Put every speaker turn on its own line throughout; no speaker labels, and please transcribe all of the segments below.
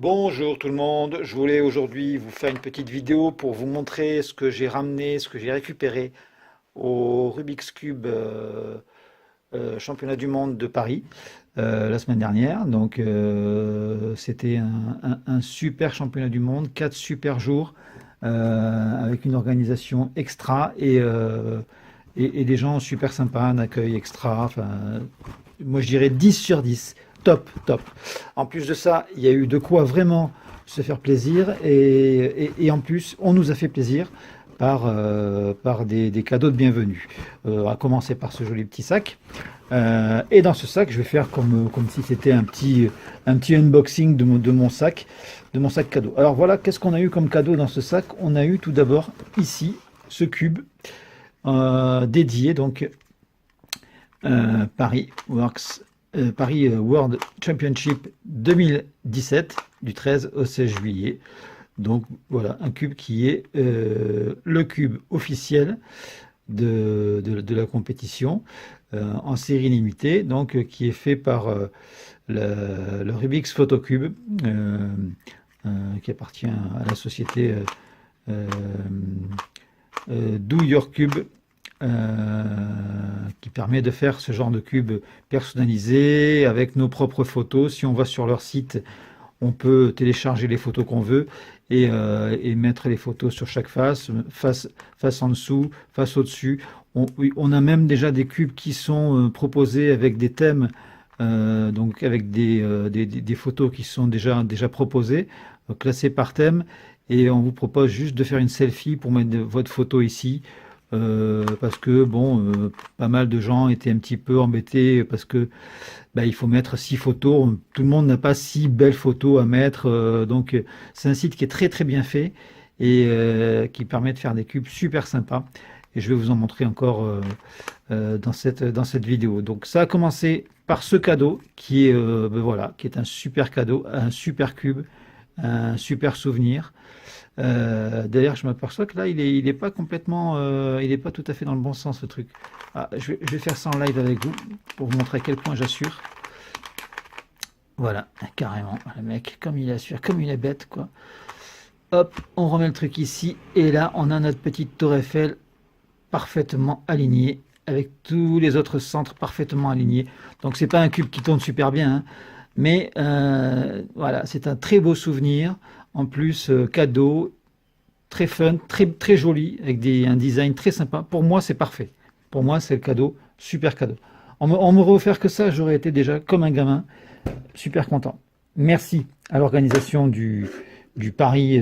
Bonjour tout le monde, je voulais aujourd'hui vous faire une petite vidéo pour vous montrer ce que j'ai ramené, ce que j'ai récupéré au Rubik's Cube championnat du monde de Paris la semaine dernière. Donc c'était un super championnat du monde, 4 super jours avec une organisation extra et des gens super sympas, un accueil extra. Enfin, moi je dirais 10 sur 10. Top, top. En plus de ça, il y a eu de quoi vraiment se faire plaisir et en plus, on nous a fait plaisir par des cadeaux de bienvenue. À commencer par ce joli petit sac. Et dans ce sac, je vais faire comme si c'était un petit unboxing de mon sac cadeau. Alors voilà, qu'est-ce qu'on a eu comme cadeau dans ce sac? On a eu tout d'abord ici ce cube dédié donc Paris Works Paris World Championship 2017 du 13 au 16 juillet. Donc voilà, un cube qui est le cube officiel de la compétition en série limitée, donc qui est fait par le Rubik's Photocube, qui appartient à la société Do Your Cube, qui permet de faire ce genre de cube personnalisé avec nos propres photos. Si on va sur leur site, on peut télécharger les photos qu'on veut et mettre les photos sur chaque face en dessous, face au-dessus. On a même déjà des cubes qui sont proposés avec des thèmes, donc avec des photos qui sont déjà proposées, classées par thème, et on vous propose juste de faire une selfie pour mettre votre photo ici. Parce que bon, pas mal de gens étaient un petit peu embêtés parce que il faut mettre 6 photos. Tout le monde n'a pas 6 belles photos à mettre. Donc c'est un site qui est très très bien fait et qui permet de faire des cubes super sympas. Et je vais vous en montrer encore dans cette vidéo. Donc ça a commencé par ce cadeau qui est voilà, qui est un super cadeau, un super cube, un super souvenir. D'ailleurs, je m'aperçois que là, il est pas complètement, il est pas tout à fait dans le bon sens, le truc. Ah, je vais faire ça en live avec vous pour vous montrer à quel point j'assure. Voilà, carrément, le mec, comme il assure, comme il est bête, quoi. Hop, on remet le truc ici, et là, on a notre petite tour Eiffel parfaitement alignée, avec tous les autres centres parfaitement alignés. Donc, c'est pas un cube qui tourne super bien, hein, mais voilà, c'est un très beau souvenir. En plus, cadeau, très fun, très, très joli, avec un design très sympa. Pour moi, c'est parfait. Pour moi, c'est le cadeau, super cadeau. On m'aurait offert que ça, j'aurais été déjà comme un gamin, super content. Merci à l'organisation du Paris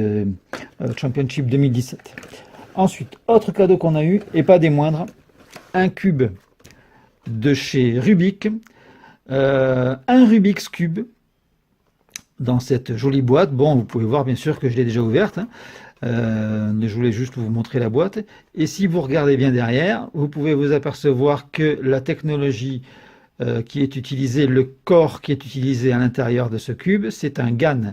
Championship 2017. Ensuite, autre cadeau qu'on a eu, et pas des moindres, un cube de chez Rubik, un Rubik's Cube, dans cette jolie boîte. Bon, vous pouvez voir bien sûr que je l'ai déjà ouverte, hein. Je voulais juste vous montrer la boîte. Et si vous regardez bien derrière, vous pouvez vous apercevoir que la technologie qui est utilisée, le corps qui est utilisé à l'intérieur de ce cube, c'est un GAN.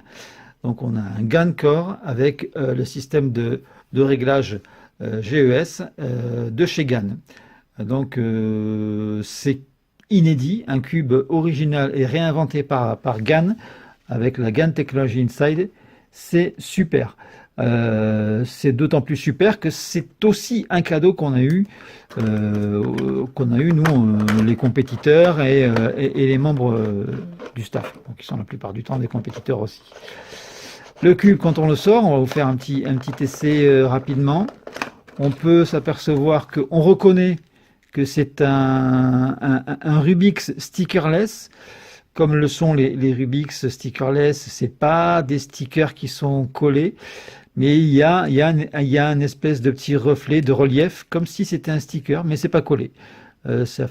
Donc on a un GAN core avec le système de réglage GES de chez GAN. Donc c'est inédit, un cube original et réinventé par GAN, avec la GAN Technology Inside, c'est super. C'est d'autant plus super que c'est aussi un cadeau qu'on a eu nous, les compétiteurs et les membres du staff, donc qui sont la plupart du temps des compétiteurs aussi. Le cube, quand on le sort, on va vous faire un petit essai rapidement. On peut s'apercevoir qu'on reconnaît que c'est un Rubik's stickerless. Comme le sont les Rubik's stickerless, c'est pas des stickers qui sont collés, mais il y a un espèce de petit reflet de relief, comme si c'était un sticker, mais c'est pas collé. C'est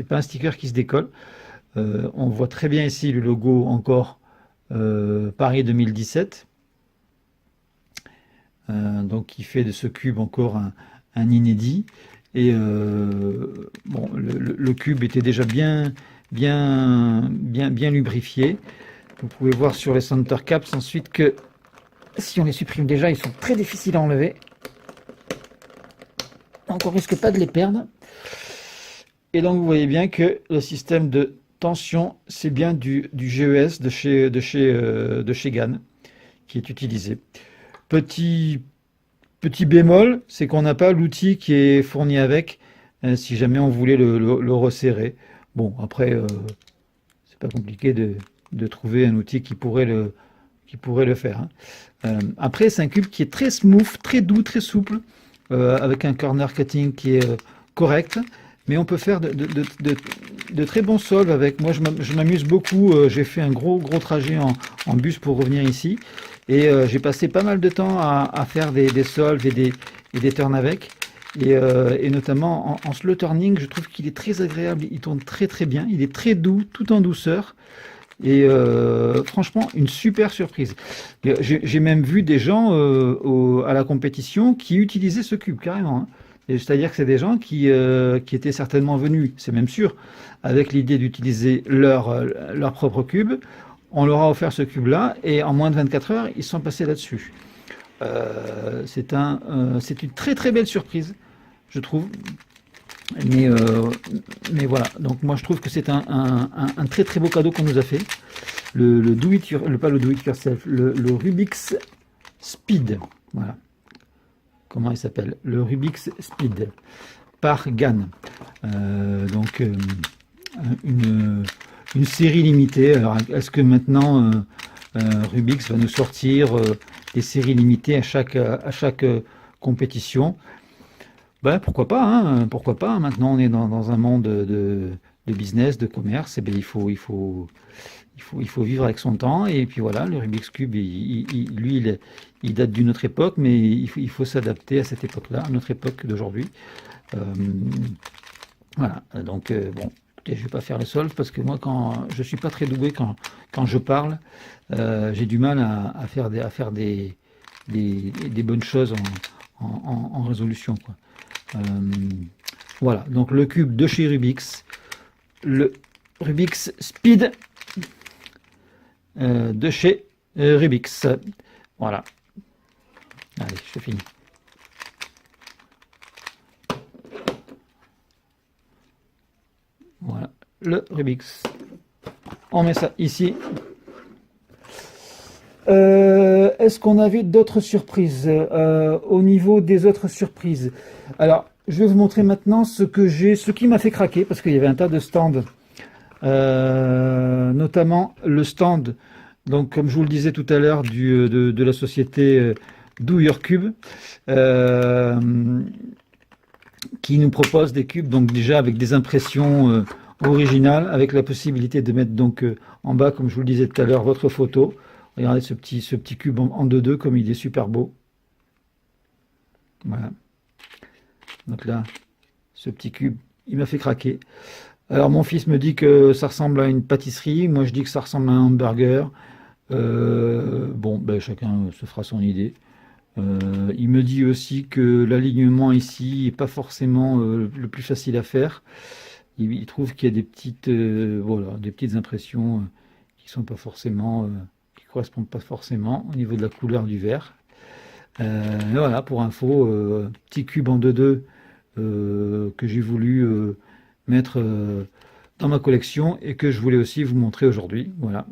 pas un sticker qui se décolle. On voit très bien ici le logo encore Paris 2017. Donc qui fait de ce cube encore un inédit. Et bon, le cube était déjà bien lubrifié. Vous pouvez voir sur les center caps ensuite que si on les supprime déjà, ils sont très difficiles à enlever. Donc on risque pas de les perdre. Et donc vous voyez bien que le système de attention, c'est bien du GES de chez GAN qui est utilisé. Petit, petit bémol, c'est qu'on n'a pas l'outil qui est fourni avec, si jamais on voulait le resserrer. Bon, après, c'est pas compliqué de trouver un outil qui pourrait le faire, hein. Après, c'est un cube qui est très smooth, très doux, très souple, avec un corner cutting qui est correct, mais on peut faire de très bons solves avec. Moi, je m'amuse beaucoup. J'ai fait un gros trajet en bus pour revenir ici, et j'ai passé pas mal de temps à faire des solves et des turns avec. Et notamment en slow turning, je trouve qu'il est très agréable, il tourne très très bien, il est très doux, tout en douceur. Et franchement, une super surprise. J'ai même vu des gens à la compétition qui utilisaient ce cube carrément, hein. C'est-à-dire que c'est des gens qui étaient certainement venus, c'est même sûr, avec l'idée d'utiliser leur propre cube. On leur a offert ce cube-là et en moins de 24 heures, ils sont passés là-dessus. C'est une très très belle surprise, je trouve. Mais voilà, donc moi je trouve que c'est un très très beau cadeau qu'on nous a fait. Pas le do it yourself, le Rubik's Speed. Voilà. Comment il s'appelle? Le Rubik's Speed par GAN. Donc une série limitée. Alors est-ce que maintenant Rubik's va nous sortir des séries limitées à chaque compétition? Ben, pourquoi pas, hein, pourquoi pas. Maintenant, on est dans un monde de business, de commerce, et bien, il faut vivre avec son temps. Et puis voilà, le Rubik's Cube, il date d'une autre époque, mais il faut s'adapter à cette époque-là, à notre époque d'aujourd'hui. Euh, voilà, donc bon, écoutez, je ne vais pas faire le solve parce que moi, quand je suis pas très doué quand je parle, j'ai du mal à faire des bonnes choses en résolution, quoi. Voilà, donc le cube de chez Rubik's, le Rubik's Speed de chez Rubik's. Voilà. Allez, je finis. Voilà, le Rubik's. On met ça ici. Est-ce qu'on avait d'autres surprises au niveau des autres surprises? Alors, je vais vous montrer maintenant ce qui m'a fait craquer, parce qu'il y avait un tas de stands, notamment le stand, donc comme je vous le disais tout à l'heure, de la société Do Your Cube, qui nous propose des cubes, donc déjà avec des impressions originales, avec la possibilité de mettre donc en bas, comme je vous le disais tout à l'heure, votre photo. Regardez ce petit cube en 2-2, comme il est super beau. Voilà. Donc là, ce petit cube, il m'a fait craquer. Alors mon fils me dit que ça ressemble à une pâtisserie. Moi je dis que ça ressemble à un hamburger. Bon, ben, chacun se fera son idée. Il me dit aussi que l'alignement ici n'est pas forcément le plus facile à faire. Il trouve qu'il y a des petites impressions qui sont pas forcément... correspondent pas forcément au niveau de la couleur du verre. Voilà, pour info, petit cube en 2-2 que j'ai voulu mettre dans ma collection et que je voulais aussi vous montrer aujourd'hui. Voilà.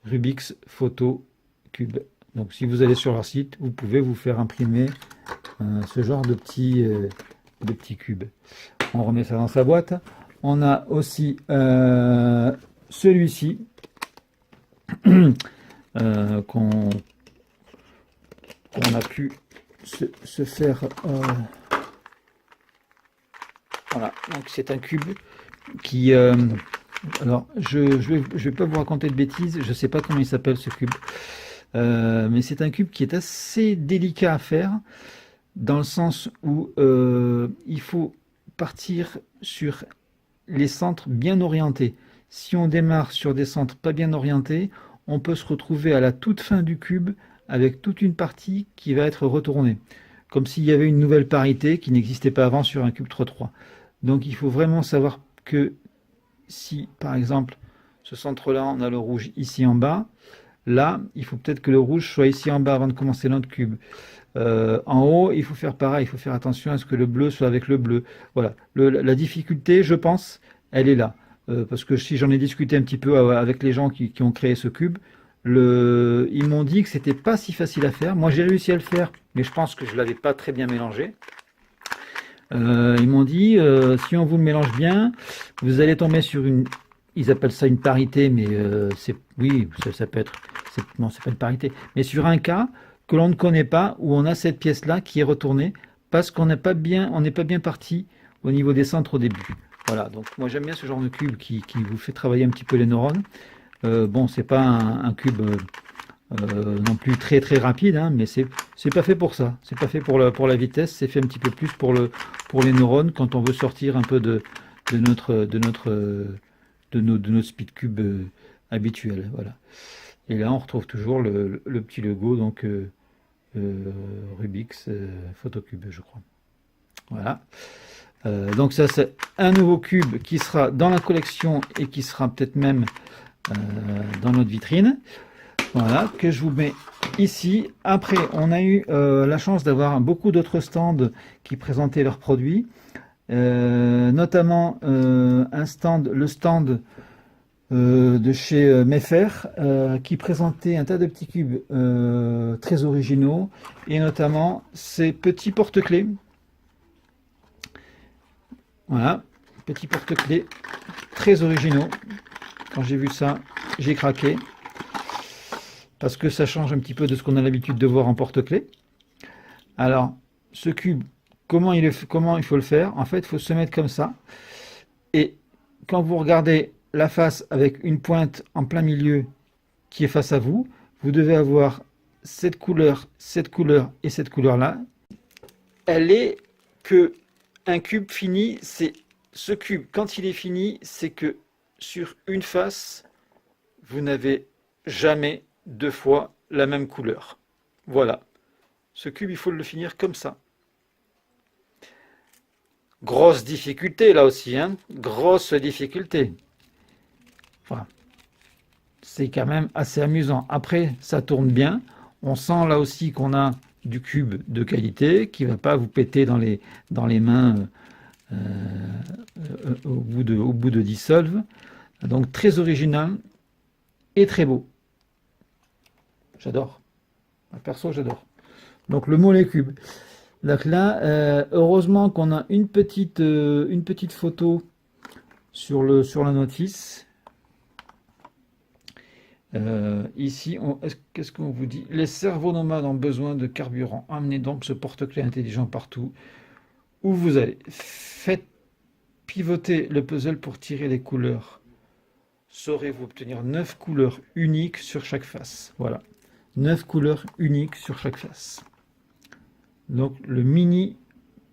Rubik's Photo Cube. Donc si vous allez sur leur site, vous pouvez vous faire imprimer ce genre de petits cubes. On remet ça dans sa boîte. On a aussi celui-ci. Qu'on a pu se faire voilà, donc c'est un cube qui alors je vais pas vous raconter de bêtises, je sais pas comment il s'appelle ce cube, mais c'est un cube qui est assez délicat à faire, dans le sens où il faut partir sur les centres bien orientés. Si on démarre sur des centres pas bien orientés, on peut se retrouver à la toute fin du cube avec toute une partie qui va être retournée, comme s'il y avait une nouvelle parité qui n'existait pas avant sur un cube 3-3. Donc il faut vraiment savoir que si, par exemple, ce centre-là, on a le rouge ici en bas, là, il faut peut-être que le rouge soit ici en bas avant de commencer notre cube. En haut, il faut faire pareil, il faut faire attention à ce que le bleu soit avec le bleu. Voilà, la difficulté, je pense, elle est là. parce que si j'en ai discuté un petit peu avec les gens qui ont créé ce cube, ils m'ont dit que c'était pas si facile à faire. Moi, j'ai réussi à le faire, mais je pense que je l'avais pas très bien mélangé. Ils m'ont dit, si on vous le mélange bien, vous allez tomber sur une, ils appellent ça une parité, mais oui, ça peut être, non, c'est pas une parité, mais sur un cas que l'on ne connaît pas, où on a cette pièce-là qui est retournée, parce qu'on n'est pas bien parti au niveau des centres au début. Voilà, donc moi j'aime bien ce genre de cube qui vous fait travailler un petit peu les neurones. Bon, c'est pas un cube non plus très très rapide, hein, mais c'est pas fait pour ça. C'est pas fait pour la vitesse, c'est fait un petit peu plus pour les neurones quand on veut sortir un peu de notre speed cube habituel. Voilà. Et là, on retrouve toujours le petit logo, donc Rubix Photocube, je crois. Voilà. Donc ça, c'est un nouveau cube qui sera dans la collection et qui sera peut-être même dans notre vitrine. Voilà, que je vous mets ici. Après, on a eu la chance d'avoir beaucoup d'autres stands qui présentaient leurs produits, notamment le stand de chez Meifer, qui présentait un tas de petits cubes très originaux, et notamment ces petits porte-clés. Voilà, petits porte-clés très originaux. Quand j'ai vu ça, j'ai craqué, parce que ça change un petit peu de ce qu'on a l'habitude de voir en porte-clés. Alors, ce cube, comment il faut le faire? En fait, il faut se mettre comme ça. Et quand vous regardez la face avec une pointe en plein milieu qui est face à vous, vous devez avoir cette couleur et cette couleur-là. Elle est que un cube fini, c'est ce cube, quand il est fini, c'est que sur une face, vous n'avez jamais deux fois la même couleur. Voilà. Ce cube, il faut le finir comme ça. Grosse difficulté là aussi, hein. Grosse difficulté. Voilà. C'est quand même assez amusant. Après, ça tourne bien. On sent là aussi qu'on a du cube de qualité qui ne va pas vous péter dans les mains au bout de dissolve. Donc très original et très beau. J'adore. Perso, j'adore. Donc le mot les cubes. Donc là, heureusement qu'on a une petite photo sur la notice. Ici, qu'est-ce qu'on vous dit? Les cerveaux nomades ont besoin de carburant. Amenez donc ce porte-clés intelligent partout où vous allez. Faites pivoter le puzzle pour tirer les couleurs. Saurez-vous obtenir 9 couleurs uniques sur chaque face. Voilà. 9 couleurs uniques sur chaque face. Donc le mini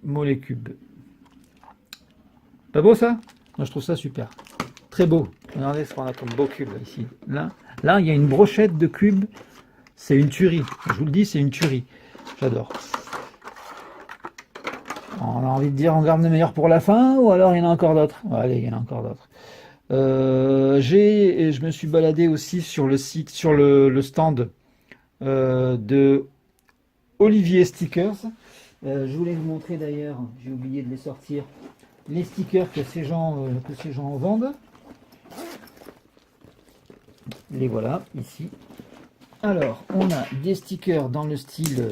molécube. Pas beau ça? Moi je trouve ça super. Très beau. Regardez ce qu'on a comme beau cube ici. Là, il y a une brochette de cubes. C'est une tuerie. Je vous le dis, c'est une tuerie. J'adore. On a envie de dire on garde le meilleur pour la fin, ou alors il y en a encore d'autres. Allez, il y en a encore d'autres. Je me suis baladé aussi sur le site, sur le stand de Olivier Stickers. Je voulais vous montrer d'ailleurs, j'ai oublié de les sortir, les stickers que ces gens vendent. Les voilà ici. Alors, on a des stickers dans le style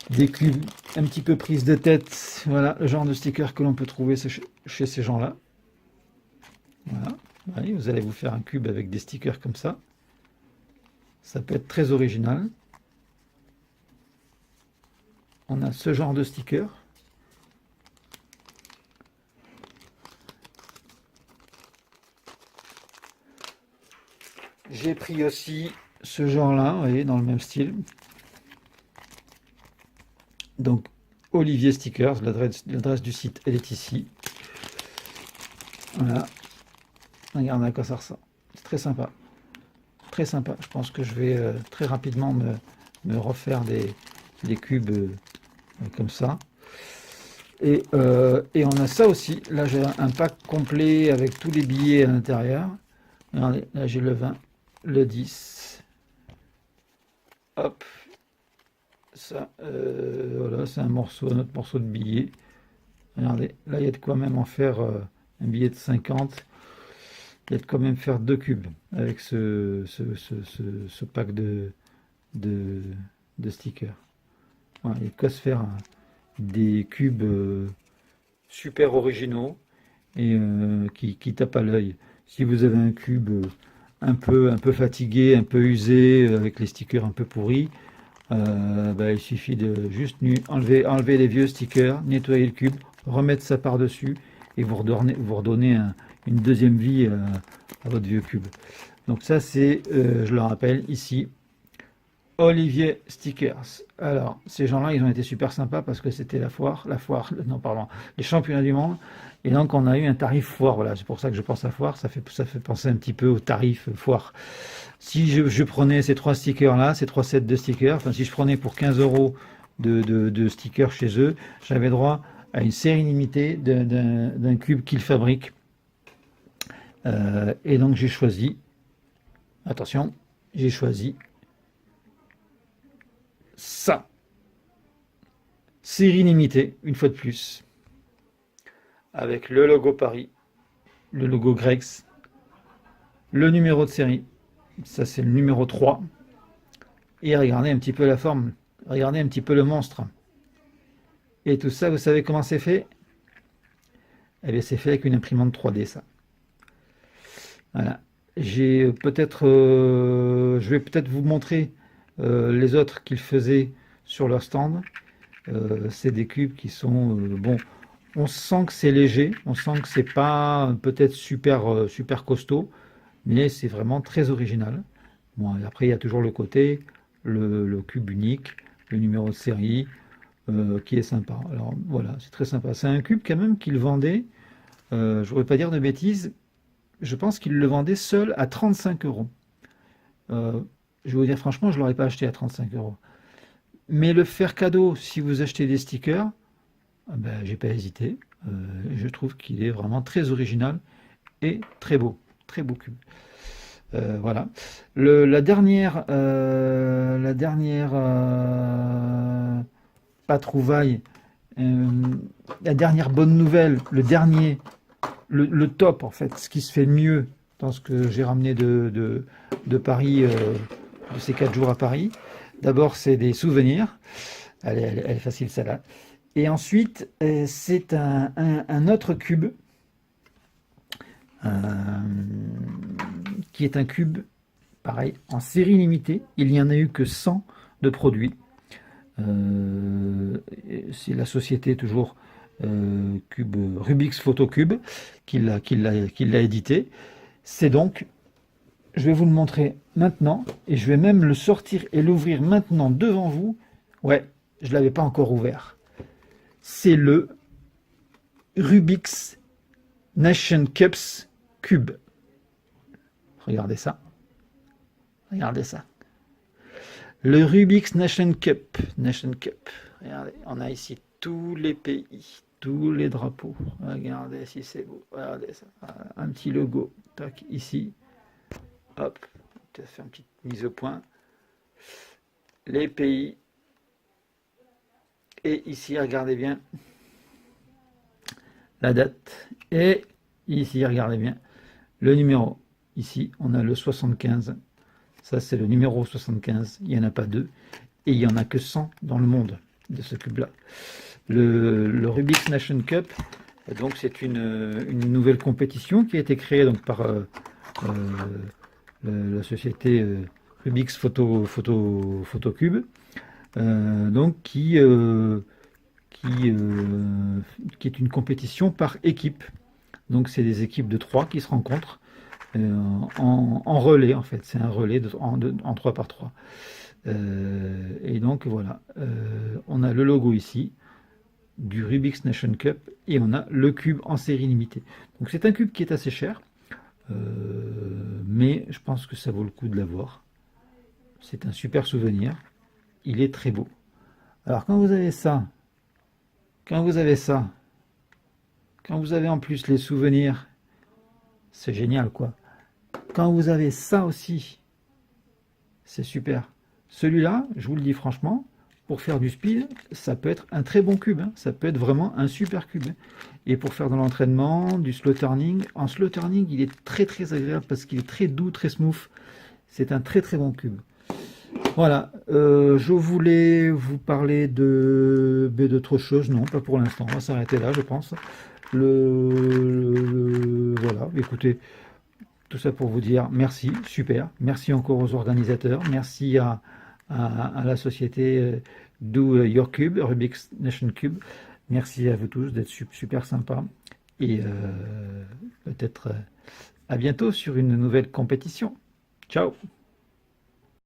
des cubes un petit peu prise de tête. Voilà le genre de stickers que l'on peut trouver chez ces gens-là. Voilà. Allez, vous allez vous faire un cube avec des stickers comme ça. Ça peut être très original. On a ce genre de stickers. J'ai pris aussi ce genre-là, vous voyez, dans le même style. Donc, Olivier Stickers, l'adresse du site, elle est ici. Voilà. Regardez à quoi ça ressemble. C'est très sympa. Très sympa. Je pense que je vais très rapidement me refaire des cubes comme ça. Et on a ça aussi. Là, j'ai un pack complet avec tous les billets à l'intérieur. Regardez, là, j'ai le 20, le 10. Hop. Ça, voilà, c'est un autre morceau de billet. Regardez, là il y a de quoi même en faire un billet de 50. Il y a de quoi même faire 2 cubes avec ce pack de, de stickers. Voilà, il y a de quoi se faire des cubes super originaux et qui tapent à l'œil. Si vous avez un cube un peu fatigué, un peu usé, avec les stickers un peu pourris, bah, il suffit de juste enlever les vieux stickers, nettoyer le cube, remettre ça par-dessus et vous redonnez une deuxième vie à votre vieux cube. Donc ça c'est, je le rappelle ici, Olivier Stickers. Alors, ces gens-là, ils ont été super sympas parce que c'était non, pardon, les championnats du monde. Et donc, on a eu un tarif foire. Voilà, c'est pour ça que je pense à foire. Ça fait penser un petit peu au tarif foire. Si je prenais ces 3 stickers-là, ces 3 sets de stickers, enfin, si je prenais pour 15 euros de stickers chez eux, j'avais droit à une série limitée d'un cube qu'ils fabriquent. Et donc, j'ai choisi, attention, j'ai choisi ça. Série limitée, une fois de plus, avec le logo Paris, le logo Grex, le numéro de série, ça c'est le numéro 3, et regardez un petit peu la forme, regardez un petit peu le monstre. Et tout ça, vous savez comment c'est fait? Eh bien, c'est fait avec une imprimante 3D, ça. Voilà. J'ai peut-être, je vais peut-être vous montrer les autres qu'ils faisaient sur leur stand. C'est des cubes qui sont bon. On sent que c'est léger, on sent que c'est pas peut-être super costaud, mais c'est vraiment très original. Bon, et après il y a toujours le côté, le cube unique, le numéro de série, qui est sympa. Alors voilà, c'est très sympa. C'est un cube quand même qu'il vendait, je ne voudrais pas dire de bêtises, je pense qu'il le vendait seul à 35 euros. Je vais vous dire franchement, je ne l'aurais pas acheté à 35 euros. Mais le faire cadeau, si vous achetez des stickers, ben, j'ai pas hésité. Je trouve qu'il est vraiment très original et très beau cube. Voilà. La dernière pas trouvaille, la dernière bonne nouvelle, le top en fait, ce qui se fait de mieux dans ce que j'ai ramené de Paris, de ces 4 jours à Paris. D'abord, c'est des souvenirs. Elle est facile celle-là. Et ensuite, c'est un autre cube, qui est un cube, pareil, en série limitée. Il n'y en a eu que 100 de produits. C'est la société toujours Cube, Rubik's Photocube qui l'a édité. C'est donc, je vais vous le montrer maintenant, et je vais même le sortir et l'ouvrir maintenant devant vous. Ouais, je ne l'avais pas encore ouvert. C'est le Rubik's Nation Cups Cube. Regardez ça. Regardez ça. Le Rubik's Nation Cup. Nation Cup. Regardez, on a ici tous les pays, tous les drapeaux. Regardez si c'est beau. Regardez ça. Voilà, un petit logo. Tac, ici. Hop. On va faire une petite mise au point. Les pays. Et ici, regardez bien la date. Et ici, regardez bien le numéro. Ici, on a le 75. Ça, c'est le numéro 75. Il n'y en a pas deux. Et il n'y en a que 100 dans le monde de ce cube-là. Le Rubik's Nation Cup, donc c'est une nouvelle compétition qui a été créée donc, par la société Rubik's Photocube. Donc qui est une compétition par équipe. Donc c'est des équipes de 3 qui se rencontrent en relais en fait. C'est un relais en 3 par 3. Et donc voilà, on a le logo ici du Rubik's Nation Cup et on a le cube en série limitée. Donc c'est un cube qui est assez cher, mais je pense que ça vaut le coup de l'avoir. C'est un super souvenir. Il est très beau. Alors quand vous avez ça, quand vous avez en plus les souvenirs, c'est génial quoi. Quand vous avez ça aussi, c'est super. Celui-là, je vous le dis franchement, pour faire du speed, ça peut être un très bon cube, hein. Ça peut être vraiment un super cube, hein. Et pour faire de l'entraînement, du slow turning, en slow turning, il est très très agréable parce qu'il est très doux, très smooth. C'est un très très bon cube. Voilà, je voulais vous parler d'autre chose. Non, pas pour l'instant. On va s'arrêter là, je pense. Voilà, écoutez, tout ça pour vous dire merci, super. Merci encore aux organisateurs. Merci à la société Do Your Cube, Rubik's Nation Cube. Merci à vous tous d'être super sympas. Et peut-être à bientôt sur une nouvelle compétition. Ciao!